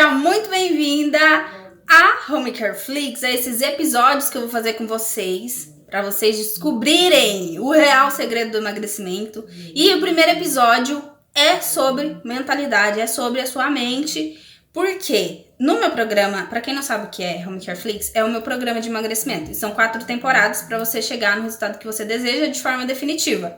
Seja muito bem-vinda a Home Care Flix, a esses episódios que eu vou fazer com vocês, para vocês descobrirem o real segredo do emagrecimento. E o primeiro episódio é sobre mentalidade, é sobre a sua mente, porque no meu programa, para quem não sabe o que é Home Care Flix, é o meu programa de emagrecimento. E são 4 temporadas para você chegar no resultado que você deseja de forma definitiva.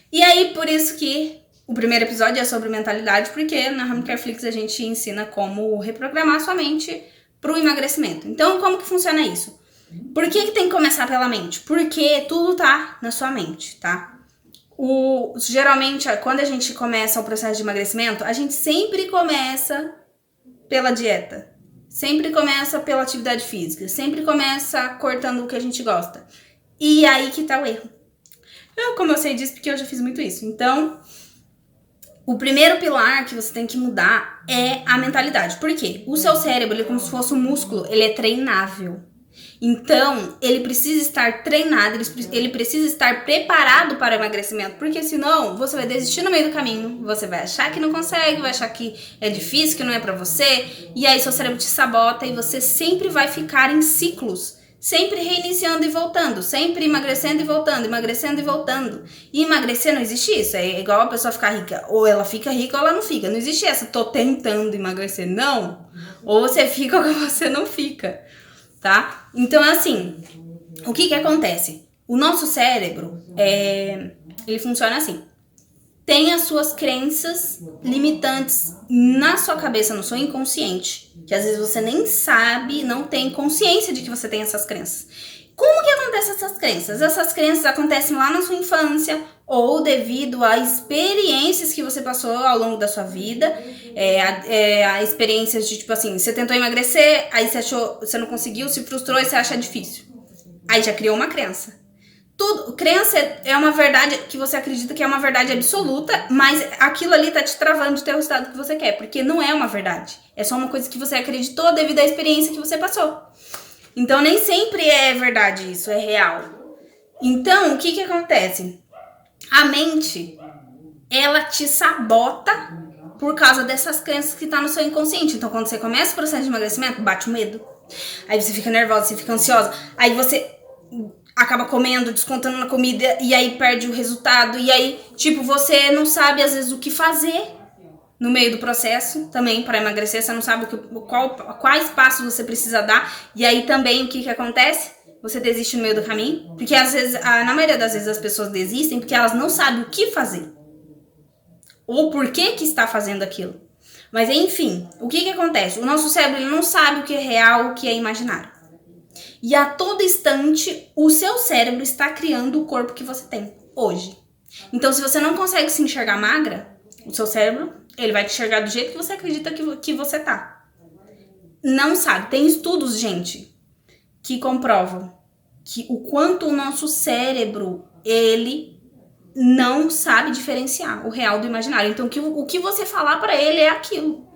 E aí, por isso que o primeiro episódio é sobre mentalidade, porque na Home Care Flix a gente ensina como reprogramar sua mente para o emagrecimento. Então, como que funciona isso? Por que tem que começar pela mente? Porque tudo tá na sua mente, tá? Geralmente, quando a gente começa o processo de emagrecimento, a gente sempre começa pela dieta. Sempre começa pela atividade física. Sempre começa cortando o que a gente gosta. E aí que tá o erro. Como eu sei disso, porque eu já fiz muito isso. Então, o primeiro pilar que você tem que mudar é a mentalidade. Por quê? O seu cérebro, ele é como se fosse um músculo, ele é treinável. Então, ele precisa estar treinado, ele precisa estar preparado para o emagrecimento, porque senão você vai desistir no meio do caminho, você vai achar que não consegue, vai achar que é difícil, que não é para você, e aí seu cérebro te sabota e você sempre vai ficar em ciclos, sempre reiniciando e voltando, sempre emagrecendo e voltando, emagrecendo e voltando. E emagrecer não existe isso, é igual a pessoa ficar rica, ou ela fica rica ou ela não fica, não existe essa, tô tentando emagrecer, não, ou você fica ou você não fica. Tá? Então, assim, o que acontece? O nosso cérebro, ele funciona assim. Tem as suas crenças limitantes na sua cabeça, no seu inconsciente, que às vezes você nem sabe, não tem consciência de que você tem essas crenças. Como que acontecem essas crenças? Essas crenças acontecem lá na sua infância ou devido a experiências que você passou ao longo da sua vida, a experiências de tipo assim, você tentou emagrecer, aí você não conseguiu, se frustrou e você acha difícil. Aí já criou uma crença. Crença é uma verdade que você acredita que é uma verdade absoluta, mas aquilo ali tá te travando de ter o resultado que você quer, porque não é uma verdade. É só uma coisa que você acreditou devido à experiência que você passou. Então, nem sempre é verdade isso, é real. Então, o que acontece? A mente, ela te sabota por causa dessas crenças que tá no seu inconsciente. Então, quando você começa o processo de emagrecimento, bate o medo. Aí você fica nervosa, você fica ansiosa. Aí você acaba comendo, descontando na comida, e aí perde o resultado. E aí, tipo, você não sabe, às vezes, o que fazer no meio do processo também para emagrecer, você não sabe quais passos você precisa dar, e aí também o que acontece? Você desiste no meio do caminho, porque às vezes, na maioria das vezes as pessoas desistem porque elas não sabem o que fazer, ou por que está fazendo aquilo. Mas enfim, o que acontece? O nosso cérebro ele não sabe o que é real, o que é imaginário. E a todo instante, o seu cérebro está criando o corpo que você tem hoje. Então, se você não consegue se enxergar magra, o seu cérebro, ele vai te enxergar do jeito que você acredita que você tá. Não sabe. Tem estudos, gente, que comprovam que o quanto o nosso cérebro, ele não sabe diferenciar o real do imaginário. Então, o que você falar pra ele é aquilo.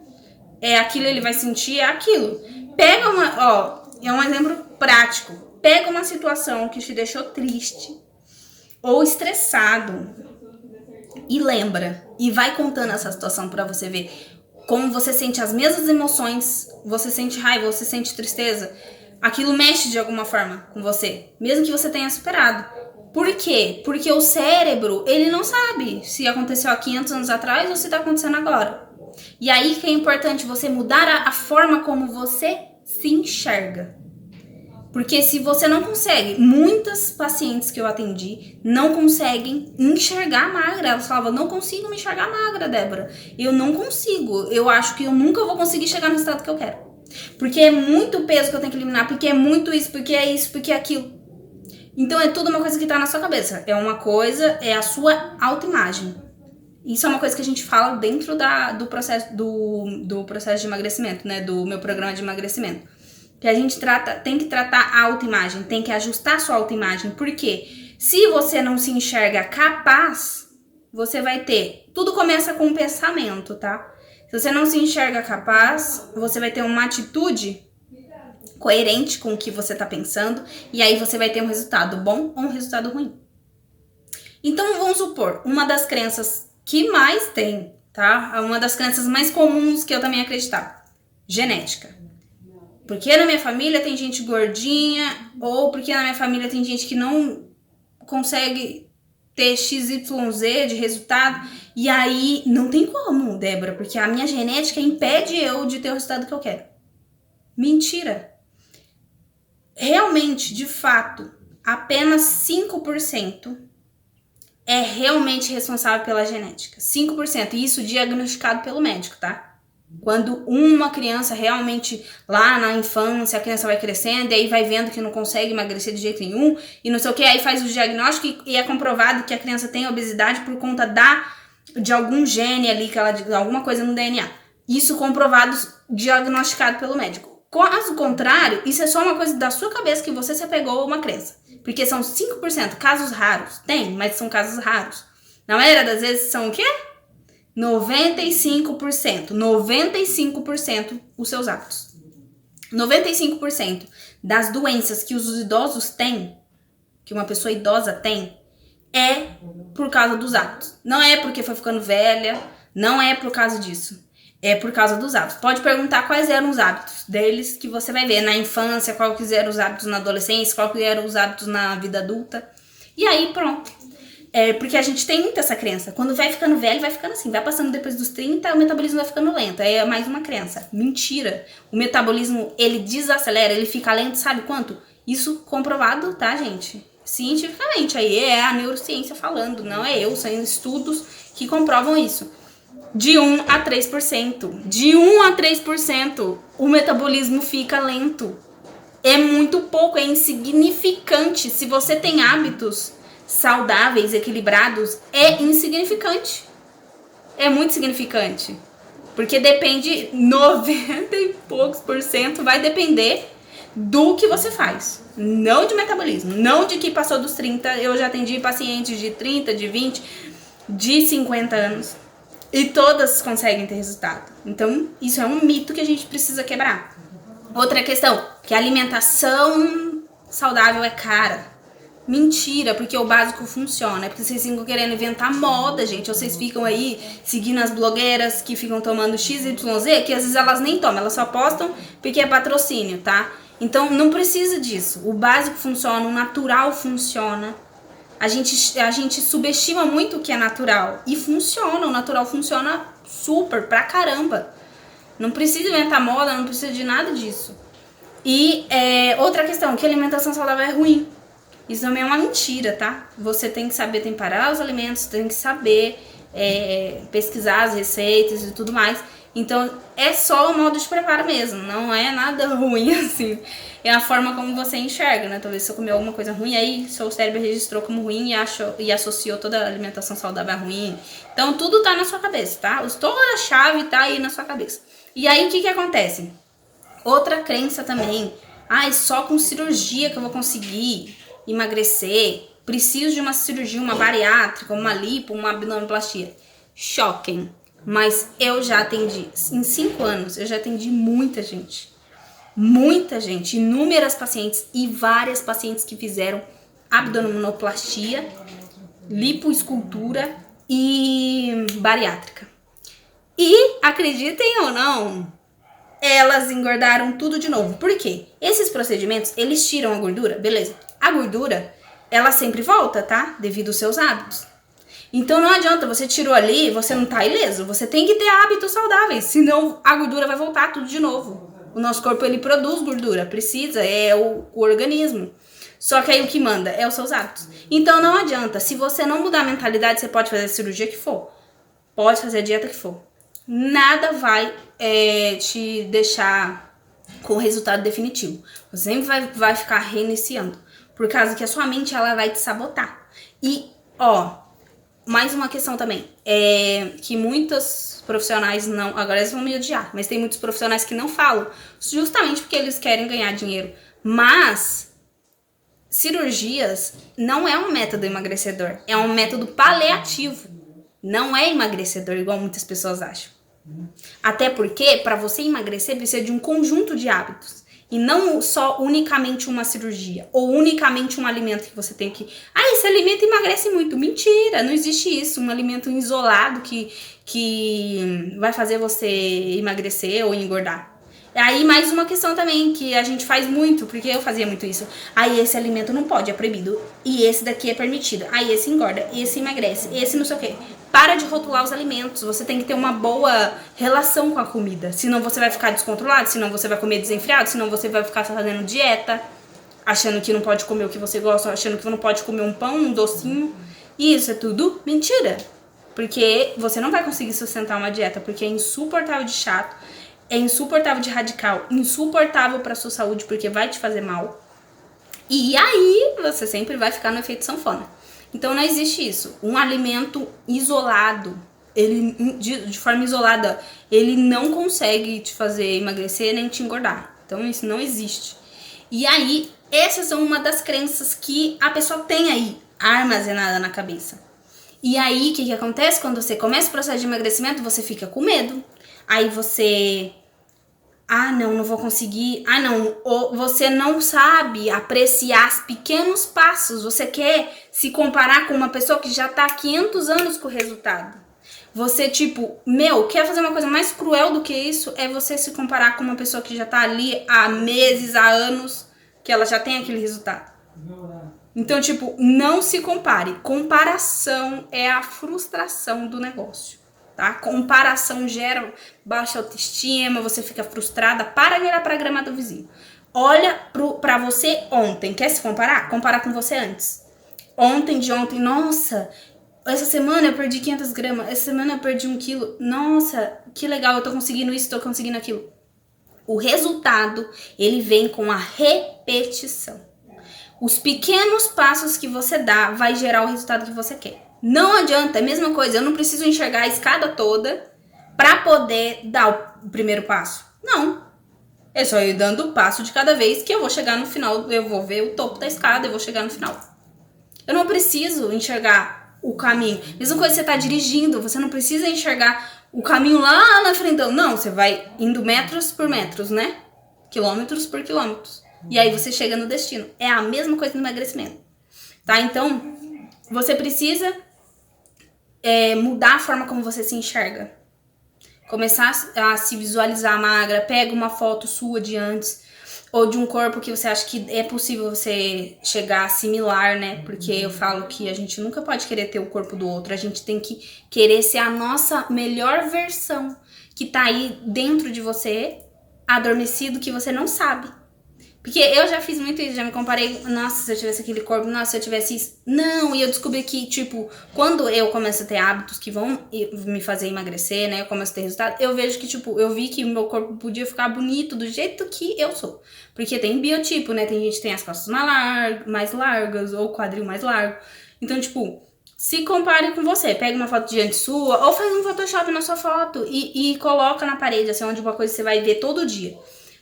É aquilo, ele vai sentir, é aquilo. Pega é um exemplo prático. Pega uma situação que te deixou triste ou estressado e lembra, e vai contando essa situação pra você ver como você sente as mesmas emoções, você sente raiva, você sente tristeza, aquilo mexe de alguma forma com você, mesmo que você tenha superado. Por quê? Porque o cérebro, ele não sabe se aconteceu há 500 anos atrás ou se tá acontecendo agora. E aí que é importante você mudar a forma como você se enxerga. Porque se você não consegue, muitas pacientes que eu atendi não conseguem enxergar magra. Elas falavam, não consigo me enxergar magra, Débora. Eu não consigo. Eu acho que eu nunca vou conseguir chegar no resultado que eu quero. Porque é muito peso que eu tenho que eliminar, porque é muito isso, porque é isso, porque é aquilo. Então é tudo uma coisa que tá na sua cabeça. É uma coisa, é a sua autoimagem. Isso é uma coisa que a gente fala dentro do processo de emagrecimento, né? Do meu programa de emagrecimento. Que a gente tem que tratar a autoimagem, tem que ajustar a sua autoimagem. Porque se você não se enxerga capaz, você vai ter... Tudo começa com um pensamento, tá? Se você não se enxerga capaz, você vai ter uma atitude coerente com o que você tá pensando. E aí você vai ter um resultado bom ou um resultado ruim. Então, vamos supor, uma das crenças que mais tem, tá? Uma das crenças mais comuns que eu também acreditava. genética. Porque na minha família tem gente gordinha, ou porque na minha família tem gente que não consegue ter XYZ de resultado. E aí não tem como, Débora, porque a minha genética impede eu de ter o resultado que eu quero. Mentira. Realmente, de fato, apenas 5% é realmente responsável pela genética. 5%. E isso diagnosticado pelo médico, tá? Quando uma criança realmente, lá na infância, a criança vai crescendo, e aí vai vendo que não consegue emagrecer de jeito nenhum, e não sei o que, aí faz o diagnóstico e é comprovado que a criança tem obesidade por conta de algum gene ali, alguma coisa no DNA. Isso comprovado, diagnosticado pelo médico. Caso contrário, isso é só uma coisa da sua cabeça que você se apegou a uma crença. Porque são 5%, casos raros. Tem, mas são casos raros. Na maioria das vezes são o quê? 95%. 95% os seus hábitos. 95% das doenças que os idosos têm, que uma pessoa idosa tem, é por causa dos hábitos. Não é porque foi ficando velha, não é por causa disso. É por causa dos hábitos. Pode perguntar quais eram os hábitos deles, que você vai ver na infância, quais eram os hábitos na adolescência, quais eram os hábitos na vida adulta. E aí, pronto. Porque a gente tem muito essa crença. Quando vai ficando velho, vai ficando assim. Vai passando depois dos 30, o metabolismo vai ficando lento. Aí é mais uma crença. Mentira. O metabolismo, ele desacelera, ele fica lento, sabe quanto? Isso comprovado, tá, gente? Cientificamente. Aí é a neurociência falando, não é eu. São estudos que comprovam isso. De 1 a 3%. De 1 a 3%, o metabolismo fica lento. É muito pouco, é insignificante. Se você tem hábitos saudáveis, equilibrados, é insignificante. É muito significante. Porque depende, 90 e poucos % vai depender do que você faz. Não de metabolismo. Não de que passou dos 30. Eu já atendi pacientes de 30, de 20, de 50 anos. E todas conseguem ter resultado. Então, isso é um mito que a gente precisa quebrar. Outra questão, que a alimentação saudável é cara. Mentira, porque o básico funciona. É porque vocês ficam querendo inventar moda, gente. Vocês ficam aí seguindo as blogueiras que ficam tomando XYZ, que às vezes elas nem tomam, elas só postam porque é patrocínio, tá? Então, não precisa disso. O básico funciona, o natural funciona. A gente subestima muito o que é natural. E funciona, o natural funciona super, pra caramba. Não precisa inventar moda, não precisa de nada disso. E outra questão, que a alimentação saudável é ruim. Isso também é uma mentira, tá? Você tem que saber temperar os alimentos, tem que saber pesquisar as receitas e tudo mais. Então, é só o modo de preparo mesmo, não é nada ruim assim. É a forma como você enxerga, né? Talvez você comeu alguma coisa ruim, aí seu cérebro registrou como ruim e associou toda a alimentação saudável a ruim. Então, tudo tá na sua cabeça, tá? Toda a chave tá aí na sua cabeça. E aí, o que acontece? Outra crença também. É só com cirurgia que eu vou conseguir emagrecer. Preciso de uma cirurgia, uma bariátrica, uma lipo, uma abdominoplastia. Choquem. Mas eu já atendi, em 5 anos, eu já atendi muita gente. Muita gente, inúmeras pacientes e várias pacientes que fizeram abdominoplastia, lipoescultura e bariátrica. E, acreditem ou não, elas engordaram tudo de novo. Por quê? Esses procedimentos, eles tiram a gordura, beleza. A gordura, ela sempre volta, tá? Devido aos seus hábitos. Então não adianta, você tirou ali, você não tá ileso. Você tem que ter hábitos saudáveis, senão a gordura vai voltar tudo de novo. O nosso corpo, ele produz gordura, precisa, é o organismo. Só que aí o que manda é os seus hábitos. Então não adianta, se você não mudar a mentalidade, você pode fazer a cirurgia que for. Pode fazer a dieta que for. Nada vai te deixar com o resultado definitivo. Você sempre vai ficar reiniciando. Por causa que a sua mente, ela vai te sabotar. E, mais uma questão também, que muitos profissionais não, agora eles vão me odiar, mas tem muitos profissionais que não falam, justamente porque eles querem ganhar dinheiro. Mas cirurgias não é um método emagrecedor, é um método paliativo, não é emagrecedor igual muitas pessoas acham. Até porque, para você emagrecer, precisa de um conjunto de hábitos. E não só unicamente uma cirurgia, ou unicamente um alimento que você tem que... esse alimento emagrece muito. Mentira, não existe isso. Um alimento isolado que vai fazer você emagrecer ou engordar. Aí mais uma questão também, que a gente faz muito, porque eu fazia muito isso. Aí esse alimento não pode, é proibido. E esse daqui é permitido. Aí esse engorda, esse emagrece, esse não sei o quê. Para de rotular os alimentos. Você tem que ter uma boa relação com a comida. Senão você vai ficar descontrolado, senão você vai comer desenfreado, senão você vai ficar fazendo dieta, achando que não pode comer o que você gosta, achando que não pode comer um pão, um docinho. E isso é tudo mentira. Porque você não vai conseguir sustentar uma dieta, porque é insuportável de chato, é insuportável de radical, insuportável pra sua saúde, porque vai te fazer mal. E aí você sempre vai ficar no efeito sanfona. Então não existe isso. Um alimento isolado, ele de forma isolada, ele não consegue te fazer emagrecer nem te engordar. Então isso não existe. E aí, essas são uma das crenças que a pessoa tem aí, armazenada na cabeça. E aí, o que acontece? Quando você começa o processo de emagrecimento, você fica com medo. Aí você... não vou conseguir. Ou você não sabe apreciar os pequenos passos. Você quer se comparar com uma pessoa que já tá há 500 anos com o resultado. Você, quer fazer uma coisa mais cruel do que isso? É você se comparar com uma pessoa que já tá ali há meses, há anos, que ela já tem aquele resultado. Então, não se compare. Comparação é a frustração do negócio, tá? Comparação gera baixa autoestima, você fica frustrada. Para de olhar pra grama do vizinho. Olha pra você ontem. Quer se comparar? Compara com você antes. Ontem, nossa, essa semana eu perdi 500 gramas. Essa semana eu perdi 1 quilo. Nossa, que legal, eu tô conseguindo isso, tô conseguindo aquilo. O resultado, ele vem com a repetição. Os pequenos passos que você dá vai gerar o resultado que você quer. Não adianta, é a mesma coisa, eu não preciso enxergar a escada toda para poder dar o primeiro passo. Não. É só ir dando o passo de cada vez que eu vou chegar no final, eu vou ver o topo da escada, eu vou chegar no final. Eu não preciso enxergar o caminho. Mesma coisa que você tá dirigindo, você não precisa enxergar o caminho lá na frente. Não, você vai indo metros por metros, né? Quilômetros por quilômetros. E aí você chega no destino. É a mesma coisa no emagrecimento. Tá? Então, você precisa mudar a forma como você se enxerga. Começar a se visualizar magra. Pega uma foto sua de antes. Ou de um corpo que você acha que é possível você chegar a similar, né? Porque eu falo que a gente nunca pode querer ter o corpo do outro. A gente tem que querer ser a nossa melhor versão. Que tá aí dentro de você, adormecido, que você não sabe. Porque eu já fiz muito isso, já me comparei, nossa, se eu tivesse aquele corpo, nossa, se eu tivesse isso. Não, e eu descobri que, quando eu começo a ter hábitos que vão me fazer emagrecer, né, eu começo a ter resultado, eu vejo que, eu vi que o meu corpo podia ficar bonito do jeito que eu sou. Porque tem biotipo, né, tem gente que tem as costas mais largas, ou o quadril mais largo. Então, se compare com você, pega uma foto de antes sua, ou faz um Photoshop na sua foto e coloca na parede, assim, onde uma coisa você vai ver todo dia.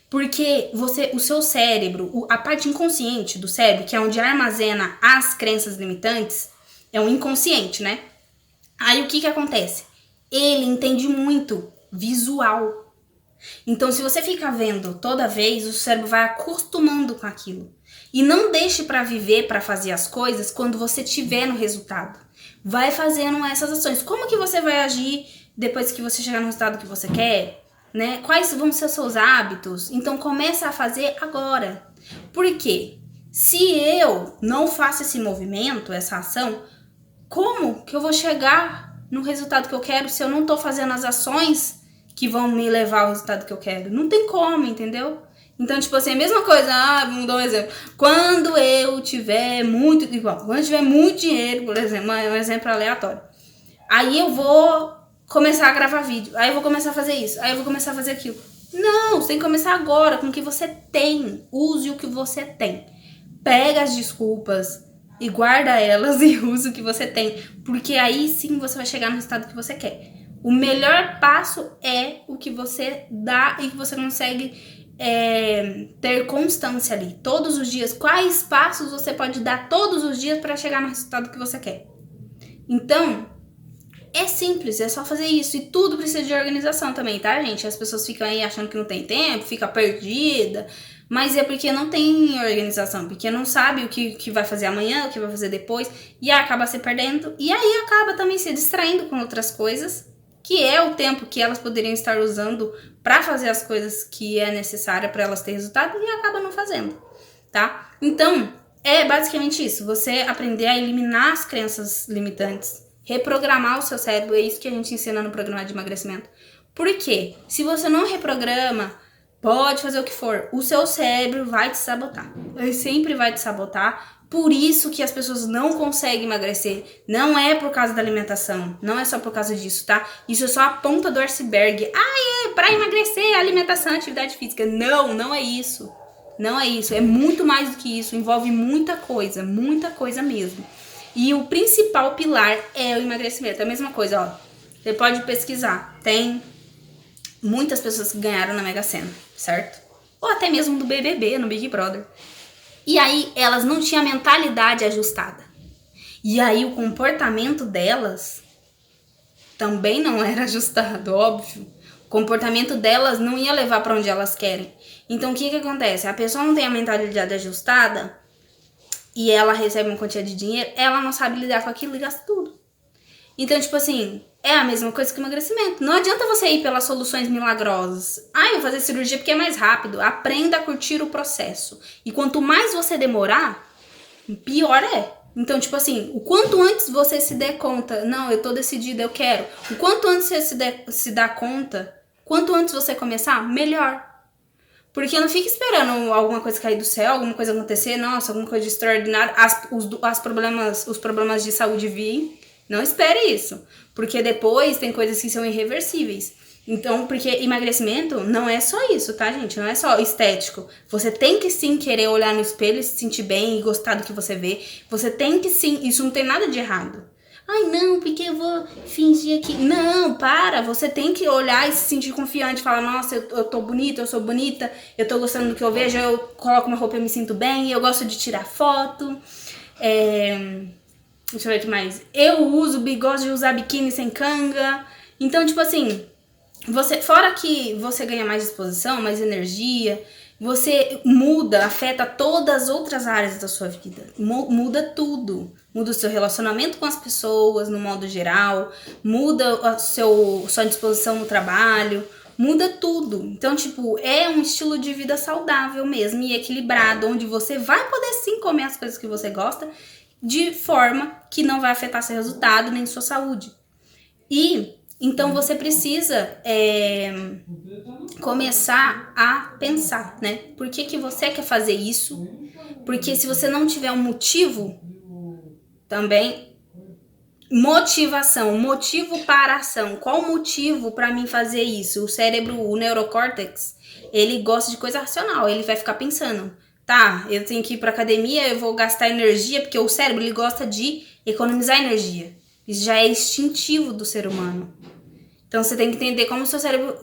Porque o seu cérebro, a parte inconsciente do cérebro, que é onde armazena as crenças limitantes, é um inconsciente, né? Aí o que acontece? Ele entende muito visual. Então, se você fica vendo toda vez, o cérebro vai acostumando com aquilo. E não deixe para viver, para fazer as coisas quando você tiver no resultado. Vai fazendo essas ações. Como que você vai agir depois que você chegar no resultado que você quer? Né? Quais vão ser os seus hábitos? Então começa a fazer agora. Por quê? Se eu não faço esse movimento, essa ação, como que eu vou chegar no resultado que eu quero se eu não tô fazendo as ações que vão me levar ao resultado que eu quero? Não tem como, entendeu? Então, assim, a mesma coisa, vamos dar um exemplo. Quando eu tiver muito dinheiro, por exemplo, um exemplo aleatório, aí eu vou começar a gravar vídeo, aí eu vou começar a fazer isso, aí eu vou começar a fazer aquilo. Não, você tem que começar agora com o que você tem. Use o que você tem. Pega as desculpas e guarda elas e use o que você tem, porque aí sim você vai chegar no resultado que você quer. O melhor passo é o que você dá e que você consegue ter constância ali, todos os dias. Quais passos você pode dar todos os dias para chegar no resultado que você quer? Então, é simples, é só fazer isso. E tudo precisa de organização também, tá, gente? As pessoas ficam aí achando que não tem tempo, fica perdida. Mas é porque não tem organização, porque não sabe o que vai fazer amanhã, o que vai fazer depois. E acaba se perdendo. E aí acaba também se distraindo com outras coisas que é o tempo que elas poderiam estar usando para fazer as coisas que é necessária para elas terem resultado e acabam não fazendo, tá? Então, é basicamente isso, você aprender a eliminar as crenças limitantes, reprogramar o seu cérebro, é isso que a gente ensina no programa de emagrecimento. Por quê? Se você não reprograma, pode fazer o que for, o seu cérebro vai te sabotar. Ele sempre vai te sabotar. Por isso que as pessoas não conseguem emagrecer. Não é por causa da alimentação. Não é só por causa disso, tá? Isso é só a ponta do iceberg. Pra emagrecer, alimentação, atividade física. Não é isso. Não é isso. É muito mais do que isso. Envolve muita coisa mesmo. E o principal pilar é o emagrecimento. É a mesma coisa, ó. Você pode pesquisar. Tem muitas pessoas que ganharam na Mega Sena, certo? Ou até mesmo do BBB, no Big Brother. E aí, elas não tinham a mentalidade ajustada. E aí, o comportamento delas também não era ajustado, óbvio. O comportamento delas não ia levar para onde elas querem. Então, o que acontece? A pessoa não tem a mentalidade ajustada e ela recebe uma quantia de dinheiro, ela não sabe lidar com aquilo e gasta tudo. Então, tipo assim, é a mesma coisa que emagrecimento. Não adianta você ir pelas soluções milagrosas. Eu vou fazer cirurgia porque é mais rápido. Aprenda a curtir o processo. E quanto mais você demorar, pior é. Então, tipo assim, o quanto antes você se der conta, não, eu tô decidida, eu quero. O quanto antes você se dá conta, quanto antes você começar, melhor. Porque não fica esperando alguma coisa cair do céu, alguma coisa acontecer, nossa, alguma coisa extraordinária, os problemas de saúde virem. Não espere isso, porque depois tem coisas que são irreversíveis. Então, porque emagrecimento não é só isso, tá, gente? Não é só estético. Você tem que sim querer olhar no espelho e se sentir bem e gostar do que você vê. Você tem que sim, isso não tem nada de errado. Não, porque eu vou fingir aqui. Não, para, você tem que olhar e se sentir confiante. Falar, nossa, eu tô bonita, eu sou bonita, eu tô gostando do que eu vejo, eu coloco uma roupa e eu me sinto bem, eu gosto de tirar foto. Deixa eu ver o que mais. Eu gosto de usar biquíni sem canga. Então, tipo assim, fora que você ganha mais disposição, mais energia, você afeta todas as outras áreas da sua vida. Muda tudo. Muda o seu relacionamento com as pessoas, no modo geral. Muda a sua disposição no trabalho. Muda tudo. Então, tipo, é um estilo de vida saudável mesmo e equilibrado, onde você vai poder sim comer as coisas que você gosta, de forma que não vai afetar seu resultado nem sua saúde. E então você precisa começar a pensar, né? Por que você quer fazer isso? Porque se você não tiver um motivo, também motivo para a ação. Qual o motivo para mim fazer isso? O cérebro, o neurocórtex, ele gosta de coisa racional, ele vai ficar pensando, tá, eu tenho que ir pra academia, eu vou gastar energia, porque o cérebro, ele gosta de economizar energia. Isso já é instintivo do ser humano. Então, você tem que entender como o seu cérebro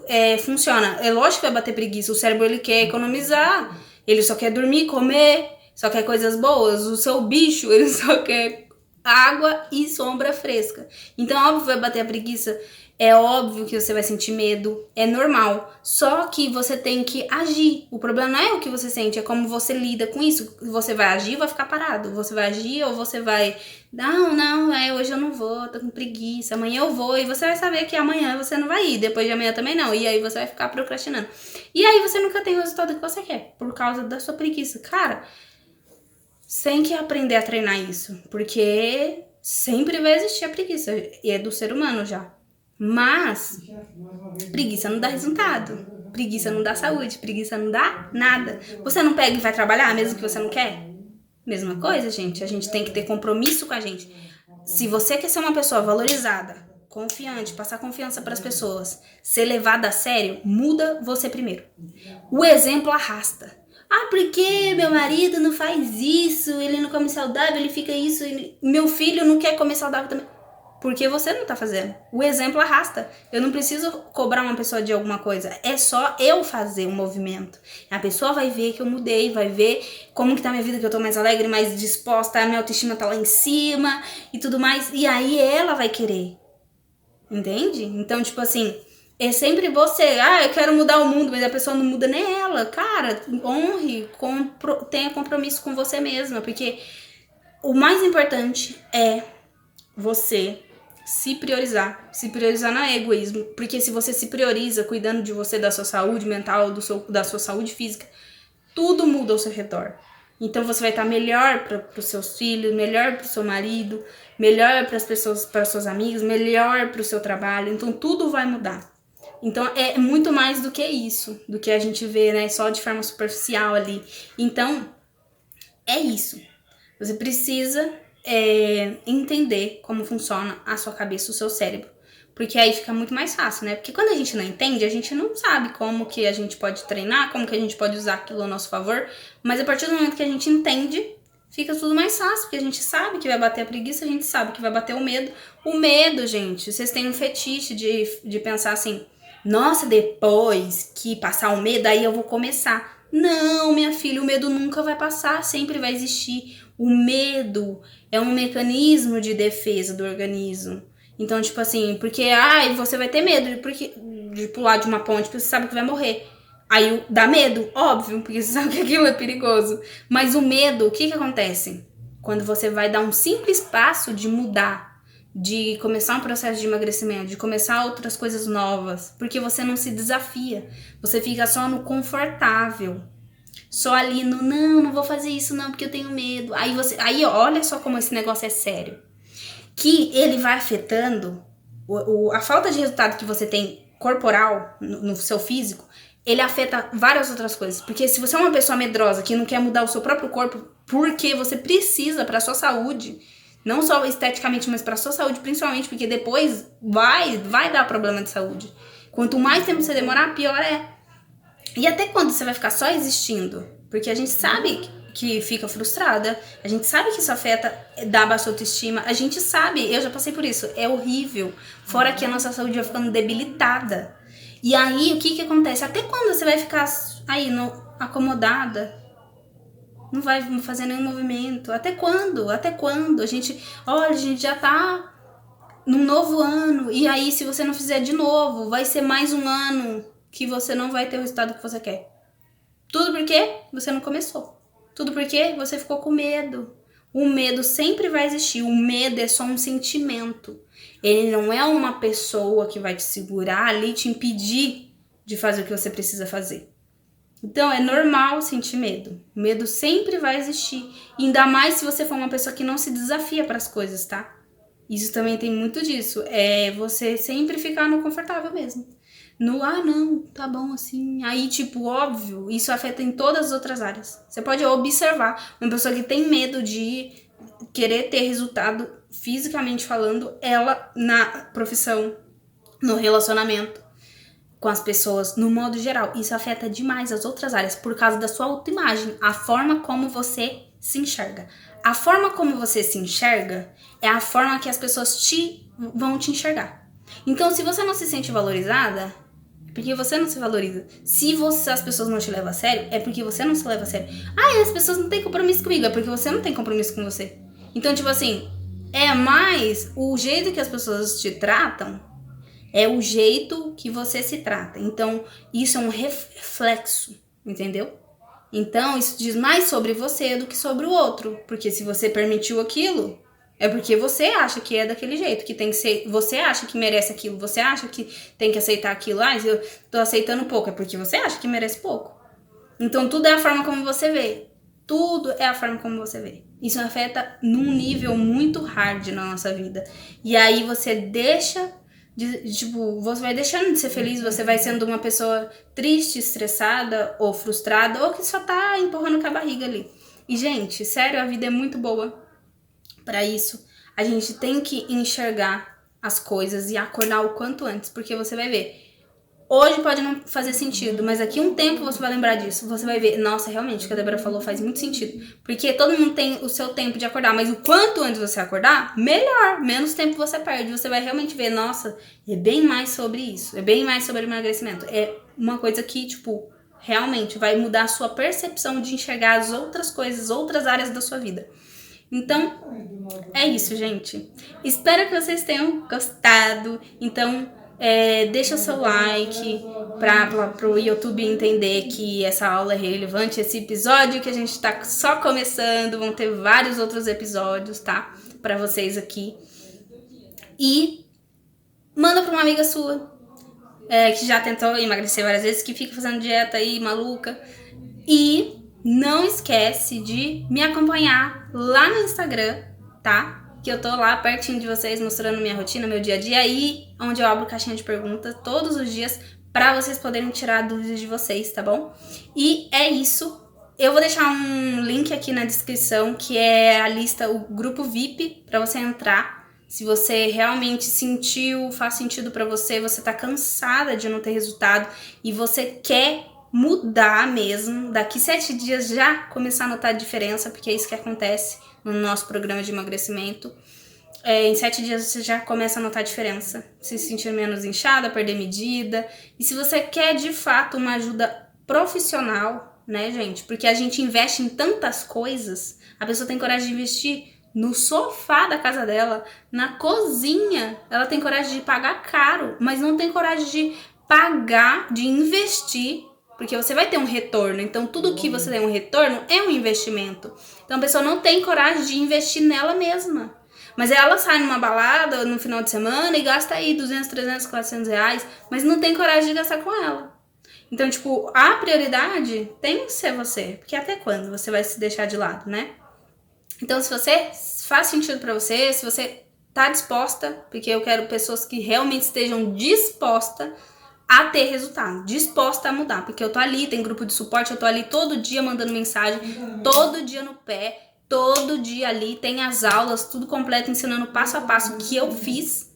funciona. É lógico que vai bater preguiça. O cérebro, ele quer economizar, ele só quer dormir, comer, só quer coisas boas. O seu bicho, ele só quer água e sombra fresca. Então, óbvio, vai bater a preguiça. É óbvio que você vai sentir medo, é normal. Só que você tem que agir. O problema não é o que você sente, é como você lida com isso. Você vai agir ou vai ficar parado? Você vai agir ou você vai... hoje eu não vou, tô com preguiça, amanhã eu vou. E você vai saber que amanhã você não vai ir, depois de amanhã também não. E aí você vai ficar procrastinando. E aí você nunca tem o resultado que você quer, por causa da sua preguiça. Cara, você tem que aprender a treinar isso, porque sempre vai existir a preguiça. E é do ser humano já. Mas preguiça não dá resultado, preguiça não dá saúde, preguiça não dá nada. Você não pega e vai trabalhar mesmo que você não quer? Mesma coisa, gente, a gente tem que ter compromisso com a gente. Se você quer ser uma pessoa valorizada, confiante, passar confiança para as pessoas, ser levada a sério, muda você primeiro. O exemplo arrasta. Porque meu marido não faz isso, ele não come saudável, ele fica isso, meu filho não quer comer saudável também. Porque você não tá fazendo. O exemplo arrasta. Eu não preciso cobrar uma pessoa de alguma coisa. É só eu fazer um movimento. A pessoa vai ver que eu mudei, vai ver como que tá minha vida, que eu tô mais alegre, mais disposta, a minha autoestima tá lá em cima e tudo mais. E aí ela vai querer. Entende? Então, tipo assim, é sempre você. Eu quero mudar o mundo, mas a pessoa não muda nem ela. Cara, honre, tenha compromisso com você mesma. Porque o mais importante é você se priorizar. Se priorizar não é egoísmo, porque se você se prioriza cuidando de você, da sua saúde mental, da sua saúde física, tudo muda ao seu redor. Então você vai estar melhor para os seus filhos, melhor para o seu marido, melhor para as pessoas, para os seus amigos, melhor para o seu trabalho. Então tudo vai mudar. Então é muito mais do que isso, do que a gente vê, né, só de forma superficial ali. Então é isso. Você precisa entender como funciona a sua cabeça, o seu cérebro. Porque aí fica muito mais fácil, né? Porque quando a gente não entende, a gente não sabe como que a gente pode treinar, como que a gente pode usar aquilo a nosso favor. Mas a partir do momento que a gente entende, fica tudo mais fácil. Porque a gente sabe que vai bater a preguiça, a gente sabe que vai bater o medo. O medo, gente, vocês têm um fetiche de pensar assim, nossa, depois que passar o medo, aí eu vou começar. Não, minha filha, o medo nunca vai passar, sempre vai existir. O medo é um mecanismo de defesa do organismo. Então, tipo assim, porque você vai ter medo de pular de uma ponte, porque você sabe que vai morrer. Aí dá medo, óbvio, porque você sabe que aquilo é perigoso. Mas o medo, o que acontece? Quando você vai dar um simples passo de mudar, de começar um processo de emagrecimento, de começar outras coisas novas, porque você não se desafia, você fica só no confortável. Só ali no, não vou fazer isso não, porque eu tenho medo. Aí olha só como esse negócio é sério. Que ele vai afetando a falta de resultado que você tem corporal no seu físico, ele afeta várias outras coisas. Porque se você é uma pessoa medrosa que não quer mudar o seu próprio corpo porque você precisa para sua saúde, não só esteticamente, mas para sua saúde principalmente, porque depois vai dar problema de saúde. Quanto mais tempo você demorar, pior é. E até quando você vai ficar só existindo? Porque a gente sabe que fica frustrada, a gente sabe que isso afeta, dá baixa autoestima, a gente sabe, eu já passei por isso, é horrível. Fora que a nossa saúde vai ficando debilitada. E aí, o que acontece? Até quando você vai ficar aí, acomodada? Não vai fazer nenhum movimento? Até quando? Até quando? A gente já tá num novo ano, e aí se você não fizer de novo, vai ser mais um ano que você não vai ter o resultado que você quer. Tudo porque você não começou. Tudo porque você ficou com medo. O medo sempre vai existir. O medo é só um sentimento. Ele não é uma pessoa que vai te segurar ali e te impedir de fazer o que você precisa fazer. Então é normal sentir medo. O medo sempre vai existir. Ainda mais se você for uma pessoa que não se desafia para as coisas, tá? Isso também tem muito disso. É você sempre ficar no confortável mesmo. Não, tá bom assim. Aí, tipo, óbvio, isso afeta em todas as outras áreas. Você pode observar uma pessoa que tem medo de querer ter resultado fisicamente falando, ela na profissão, no relacionamento com as pessoas, no modo geral. Isso afeta demais as outras áreas por causa da sua autoimagem, a forma como você se enxerga. A forma como você se enxerga é a forma que as pessoas vão te enxergar. Então, se você não se sente valorizada, é porque você não se valoriza. Se as pessoas não te levam a sério, é porque você não se leva a sério. As pessoas não têm compromisso comigo, é porque você não tem compromisso com você. Então, tipo assim, é mais o jeito que as pessoas te tratam, é o jeito que você se trata. Então, isso é um reflexo, entendeu? Então, isso diz mais sobre você do que sobre o outro. Porque se você permitiu aquilo, é porque você acha que é daquele jeito, que tem que ser. Você acha que merece aquilo, você acha que tem que aceitar aquilo. Eu tô aceitando pouco, é porque você acha que merece pouco. Então, tudo é a forma como você vê. Tudo é a forma como você vê. Isso afeta num nível muito hard na nossa vida. E aí você deixa. Você vai deixando de ser feliz, você vai sendo uma pessoa triste, estressada ou frustrada, ou que só tá empurrando com a barriga ali. E, gente, sério, a vida é muito boa pra isso. A gente tem que enxergar as coisas e acordar o quanto antes, porque você vai ver. Hoje pode não fazer sentido, mas daqui a um tempo você vai lembrar disso. Você vai ver, nossa, realmente, o que a Débora falou faz muito sentido. Porque todo mundo tem o seu tempo de acordar, mas o quanto antes você acordar, melhor. Menos tempo você perde. Você vai realmente ver, nossa, é bem mais sobre isso. É bem mais sobre emagrecimento. É uma coisa que, tipo, realmente vai mudar a sua percepção de enxergar as outras coisas, outras áreas da sua vida. Então, é isso, gente. Espero que vocês tenham gostado. Então, deixa o seu like para o YouTube entender que essa aula é relevante, esse episódio que a gente tá só começando, vão ter vários outros episódios, tá? Para vocês aqui. e manda pra uma amiga sua que já tentou emagrecer várias vezes, que fica fazendo dieta aí maluca. E não esquece de me acompanhar lá no Instagram, tá? Que eu tô lá pertinho de vocês, mostrando minha rotina, meu dia a dia, aí onde eu abro caixinha de perguntas todos os dias pra vocês poderem tirar dúvidas de vocês, tá bom? E é isso. Eu vou deixar um link aqui na descrição, que é a lista, o grupo VIP, pra você entrar. Se você realmente sentiu, faz sentido pra você, você tá cansada de não ter resultado e você quer mudar mesmo, daqui 7 dias já começar a notar a diferença, porque é isso que acontece no nosso programa de emagrecimento. Em 7 dias você já começa a notar a diferença, se sentir menos inchada, perder medida. E se você quer de fato uma ajuda profissional, né, gente? Porque a gente investe em tantas coisas, a pessoa tem coragem de investir no sofá da casa dela, na cozinha, ela tem coragem de pagar caro, mas não tem coragem de pagar, de investir, porque você vai ter um retorno. Então tudo que você tem um retorno é um investimento. Então a pessoa não tem coragem de investir nela mesma. Mas ela sai numa balada no final de semana e gasta aí 200, 300, 400 reais, mas não tem coragem de gastar com ela. Então, tipo, a prioridade tem que ser você, porque até quando você vai se deixar de lado, né? Então, se você faz sentido pra você, se você tá disposta, porque eu quero pessoas que realmente estejam dispostas a ter resultado, disposta a mudar, porque eu tô ali, tem grupo de suporte, eu tô ali todo dia mandando mensagem, todo dia no pé, todo dia ali, tem as aulas, tudo completo, ensinando passo a passo que eu fiz,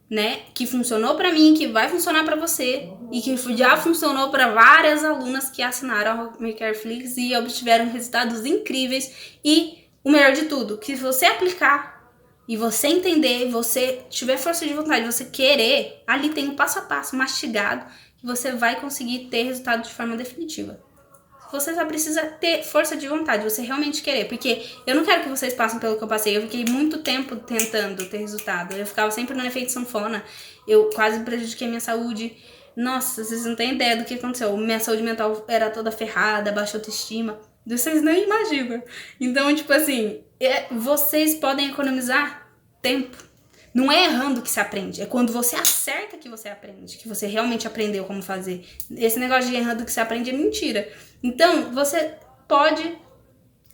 né, que funcionou pra mim, que vai funcionar pra você, e que já funcionou pra várias alunas que assinaram a Homecare Flix e obtiveram resultados incríveis. E o melhor de tudo, que se você aplicar e você entender, você tiver força de vontade, você querer, ali tem um passo a passo mastigado que você vai conseguir ter resultado de forma definitiva. Você só precisa ter força de vontade, você realmente querer, porque eu não quero que vocês passem pelo que eu passei. Eu fiquei muito tempo tentando ter resultado, eu ficava sempre no efeito sanfona, eu quase prejudiquei minha saúde. Nossa, vocês não têm ideia do que aconteceu. Minha saúde mental era toda ferrada, baixa autoestima. Vocês nem imaginam. Então, tipo assim, vocês podem economizar tempo. Não é errando que se aprende, é quando você acerta que você aprende, que você realmente aprendeu como fazer. Esse negócio de errando que se aprende é mentira. Então, você pode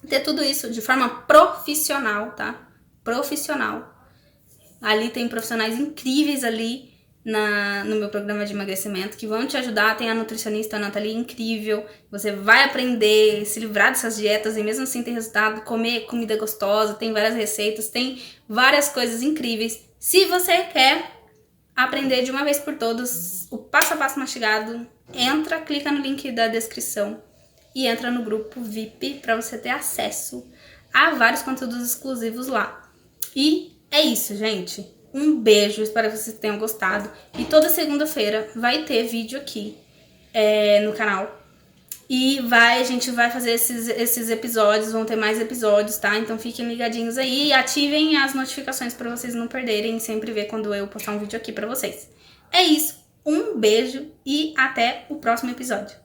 ter tudo isso de forma profissional, tá? Profissional. Ali tem profissionais incríveis ali no meu programa de emagrecimento que vão te ajudar. Tem a nutricionista a Nathalie, incrível. Você vai aprender, se livrar dessas dietas e mesmo assim ter resultado, comer comida gostosa, tem várias receitas, tem várias coisas incríveis. Se você quer aprender de uma vez por todas o passo a passo mastigado, entra, clica no link da descrição e entra no grupo VIP para você ter acesso a vários conteúdos exclusivos lá. E é isso, gente. Um beijo, espero que vocês tenham gostado. E toda segunda-feira vai ter vídeo aqui no canal. E a gente vai fazer esses episódios, vão ter mais episódios, tá? Então fiquem ligadinhos aí e ativem as notificações para vocês não perderem e sempre ver quando eu postar um vídeo aqui para vocês. É isso, um beijo e até o próximo episódio.